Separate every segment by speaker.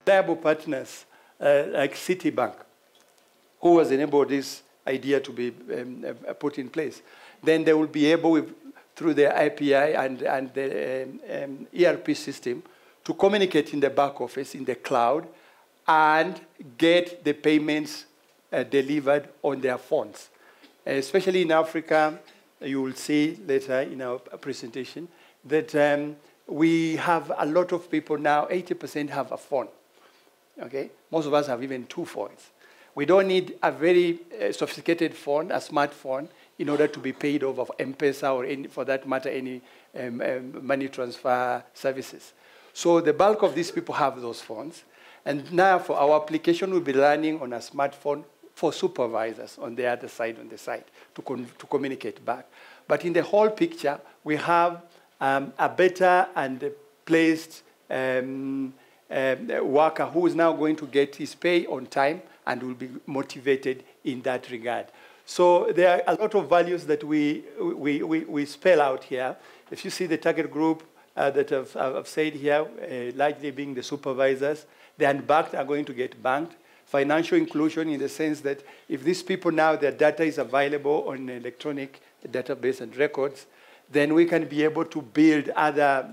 Speaker 1: reliable partners like Citibank, who has enabled this idea to be put in place. Then they will be able, through their API and the ERP system, to communicate in the back office, in the cloud, and get the payments delivered on their phones. Especially in Africa, you will see later in our presentation that we have a lot of people now, 80% have a phone. Okay? Most of us have even 2 phones. We don't need a very sophisticated phone, a smartphone, in order to be paid over M-Pesa or, any, for that matter, any money transfer services. So the bulk of these people have those phones. And now for our application, we'll be running on a smartphone for supervisors on the other side, to communicate back. But in the whole picture, we have a better and placed worker who is now going to get his pay on time and will be motivated in that regard. So there are a lot of values that we spell out here. If you see the target group that I've said here, largely being the supervisors, the unbanked are going to get banked. Financial inclusion in the sense that if these people now, their data is available on electronic database and records, then we can be able to build other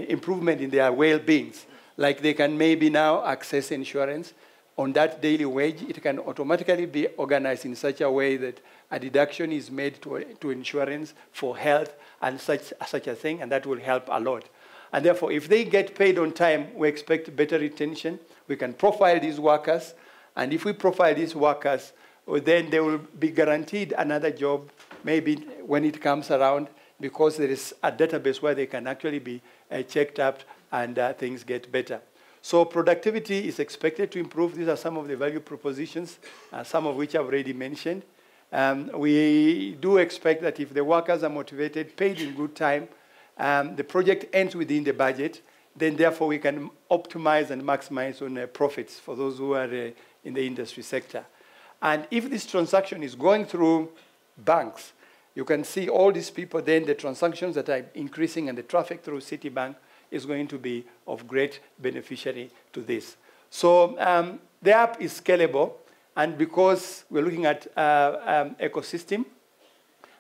Speaker 1: improvement in their well-beings. Like they can maybe now access insurance on that daily wage. It can automatically be organized in such a way that a deduction is made to insurance for health and such a thing, and that will help a lot. And therefore, if they get paid on time, we expect better retention. We can profile these workers, and if we profile these workers, then they will be guaranteed another job, maybe when it comes around, because there is a database where they can actually be checked up and things get better. So productivity is expected to improve. These are some of the value propositions, some of which I've already mentioned. We do expect that if the workers are motivated, paid in good time, the project ends within the budget, then therefore we can optimize and maximize on profits for those who are in the industry sector. And if this transaction is going through banks, you can see all these people, then the transactions that are increasing and the traffic through Citibank is going to be of great beneficiary to this. So the app is scalable, and because we're looking at ecosystem,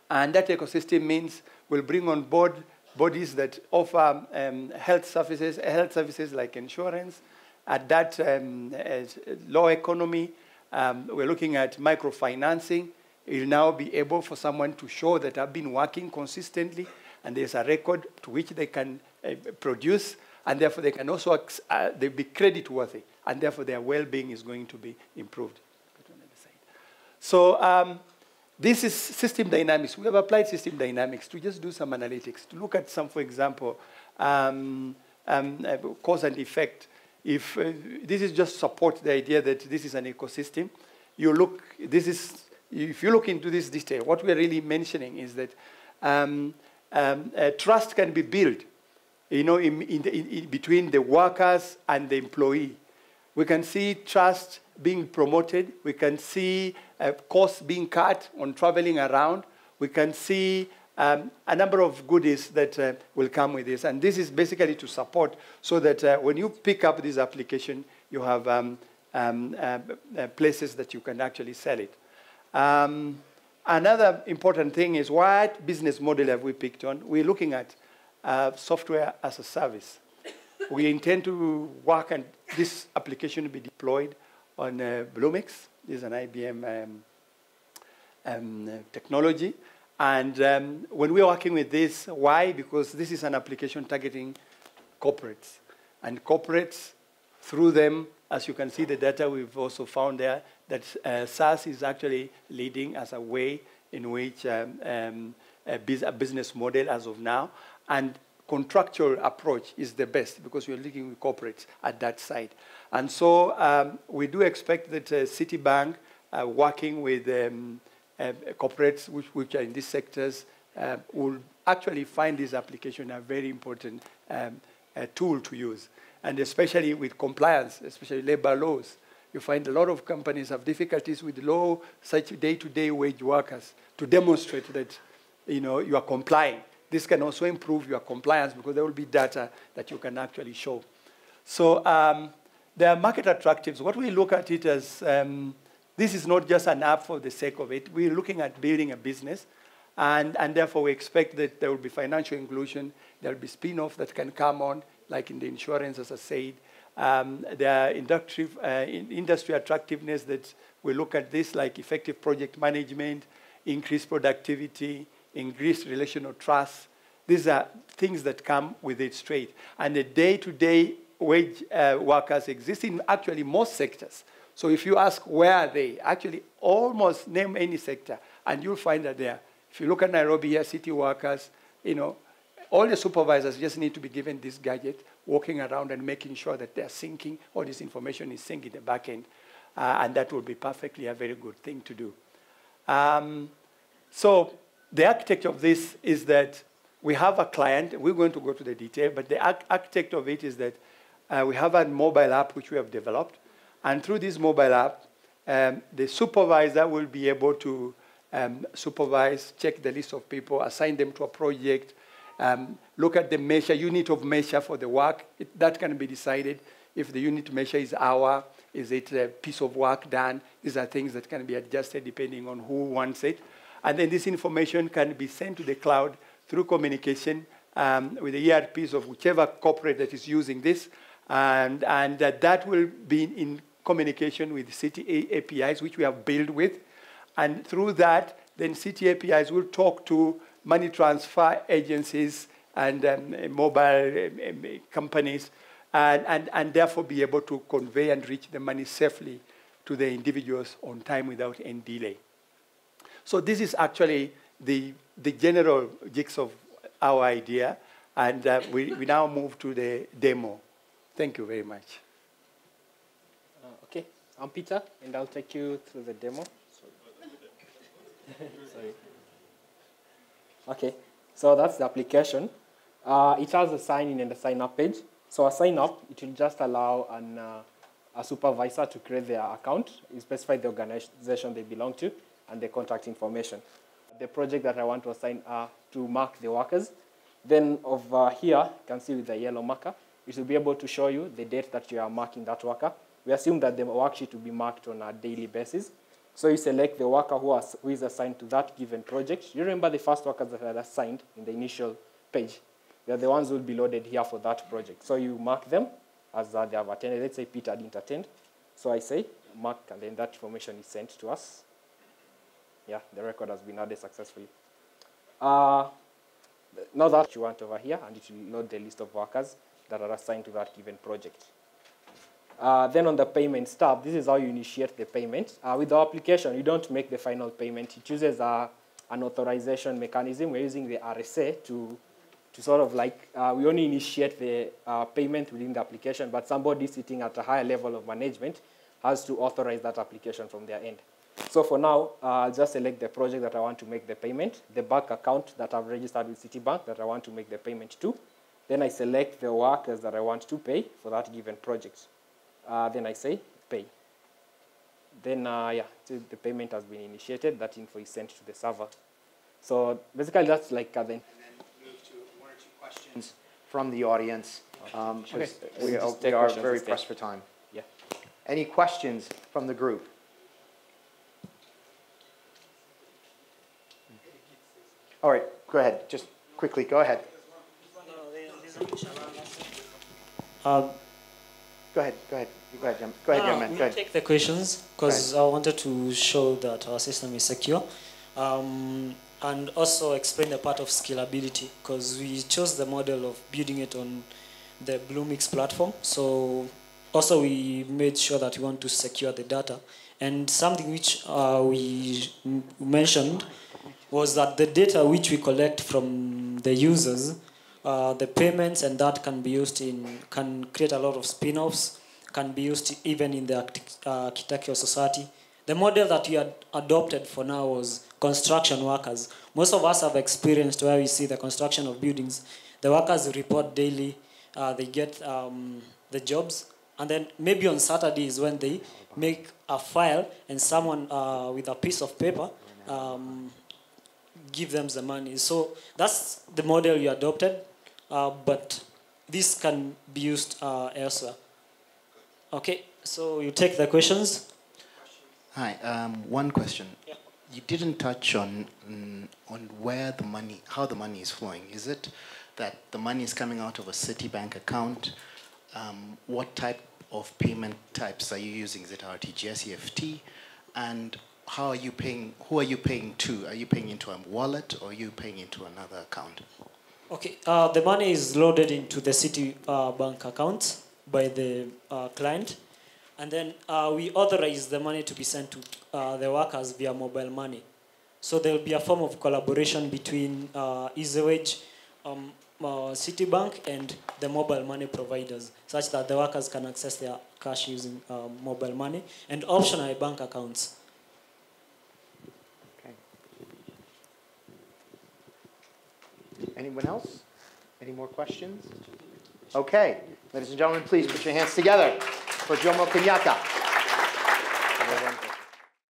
Speaker 1: and that ecosystem means we'll bring on board bodies that offer health services like insurance, at that low economy. We're looking at microfinancing. You'll now be able for someone to show that I've been working consistently, and there's a record to which they can produce, and therefore they can also they'll be credit-worthy, and therefore their well-being is going to be improved. So this is system dynamics. We have applied system dynamics to just do some analytics, to look at some, for example, cause and effect. If this is just support the idea that this is an ecosystem, you look, if you look into this detail, what we are really mentioning is that trust can be built, you know, in between the workers and the employee. We can see trust being promoted. We can see costs being cut on traveling around. We can see a number of goodies that will come with this. And this is basically to support so that when you pick up this application, you have places that you can actually sell it. Another important thing is what business model have we picked on? We're looking at software as a service. We intend to work, and this application will be deployed on Bluemix. This is an IBM technology. And when we're working with this, why? Because this is an application targeting corporates. And corporates, through them, as you can see the data we've also found there, that SaaS is actually leading as a way in which a business model as of now. And contractual approach is the best because we're looking with corporates at that side. And so we do expect that Citibank, working with corporates which are in these sectors, will actually find this application a very important tool to use. And especially with compliance, especially labor laws. You find a lot of companies have difficulties with low, such day-to-day wage workers to demonstrate that you are complying. This can also improve your compliance because there will be data that you can actually show. So there are market attractives. What we look at it as, this is not just an app for the sake of it. We're looking at building a business, and therefore we expect that there will be financial inclusion, there will be spin-off that can come on, like in the insurance, as I said. There are industry attractiveness that we look at this, like effective project management, increased productivity, increased relational trust. These are things that come with it straight. And the day-to-day wage workers exist in actually most sectors. So if you ask where are they, actually almost name any sector, and you'll find that there. If you look at Nairobi here, city workers, all the supervisors just need to be given this gadget, walking around and making sure that they're syncing, all this information is synced in the back end, and that will be perfectly a very good thing to do. So the architecture of this is that we have a client. We're going to go to the detail, but the architect of it is that we have a mobile app which we have developed, and through this mobile app, the supervisor will be able to supervise, check the list of people, assign them to a project, look at the measure, unit of measure for the work. That can be decided. If the unit measure is hour, is it a piece of work done? These are things that can be adjusted depending on who wants it. And then this information can be sent to the cloud through communication with the ERPs of whichever corporate that is using this. And that will be in communication with city APIs, which we have built with. And through that, then city APIs will talk to money transfer agencies and mobile companies, and therefore be able to convey and reach the money safely to the individuals on time without any delay. So this is actually the general gist of our idea, and we now move to the demo. Thank you very much.
Speaker 2: Okay, I'm Peter, and I'll take you through the demo. Sorry. Okay, so that's the application. It has a sign-in and a sign-up page. So a sign-up, it will just allow a supervisor to create their account, specify the organization they belong to, and the contact information. The project that I want to assign to mark the workers. Then over here, you can see with the yellow marker, it will be able to show you the date that you are marking that worker. We assume that the worksheet will be marked on a daily basis. So you select the worker who is assigned to that given project. You remember the first workers that are assigned in the initial page. They're the ones who will be loaded here for that project. So you mark them as they have attended. Let's say Peter didn't attend. So I say mark, and then that information is sent to us. Yeah, the record has been added successfully. Now that you want over here, and it will load the list of workers that are assigned to that given project. Then on the payments tab, this is how you initiate the payment. With the application, you don't make the final payment. It uses an authorization mechanism. We're using the RSA to sort of like, we only initiate the payment within the application, but somebody sitting at a higher level of management has to authorize that application from their end. So for now, I'll just select the project that I want to make the payment, the bank account that I've registered with Citibank that I want to make the payment to. Then I select the workers that I want to pay for that given project. Then I say pay. Then, yeah, the payment has been initiated. That info is sent to the server. So basically, that's like the... And then
Speaker 3: move to one or two questions from the audience.
Speaker 2: Okay.
Speaker 3: We are very pressed for time.
Speaker 2: Yeah.
Speaker 3: Any questions from the group? All right, go ahead. Just quickly, go ahead. Go ahead, Jim. Go ahead, Jim.
Speaker 4: We'll take the questions because I wanted to show that our system is secure, and also explain the part of scalability because we chose the model of building it on the Bluemix platform. So also we made sure that we want to secure the data, and something which we mentioned was that the data which we collect from the users, the payments and that can be used can create a lot of spin-offs, can be used even in the architectural society. The model that we had adopted for now was construction workers. Most of us have experienced where we see the construction of buildings. The workers report daily, they get the jobs, and then maybe on Saturdays when they make a file and someone with a piece of paper give them the money. So that's the model we adopted. But this can be used elsewhere. Okay, so you take the questions.
Speaker 5: Hi, one question.
Speaker 4: Yeah.
Speaker 5: You didn't touch on where the money, how the money is flowing. Is it that the money is coming out of a Citibank account? What type of payment types are you using? Is it RTGS, EFT? And how are you paying? Who are you paying to? Are you paying into a wallet or are you paying into another account?
Speaker 4: Okay, the money is loaded into the Citibank account by the client, and then we authorize the money to be sent to the workers via mobile money. So there will be a form of collaboration between EasyWage, Citibank, and the mobile money providers, such that the workers can access their cash using mobile money and optional bank accounts.
Speaker 3: Okay. Anyone else? Any more questions? Okay. Ladies and gentlemen, please put your hands together for Jomo Kenyatta.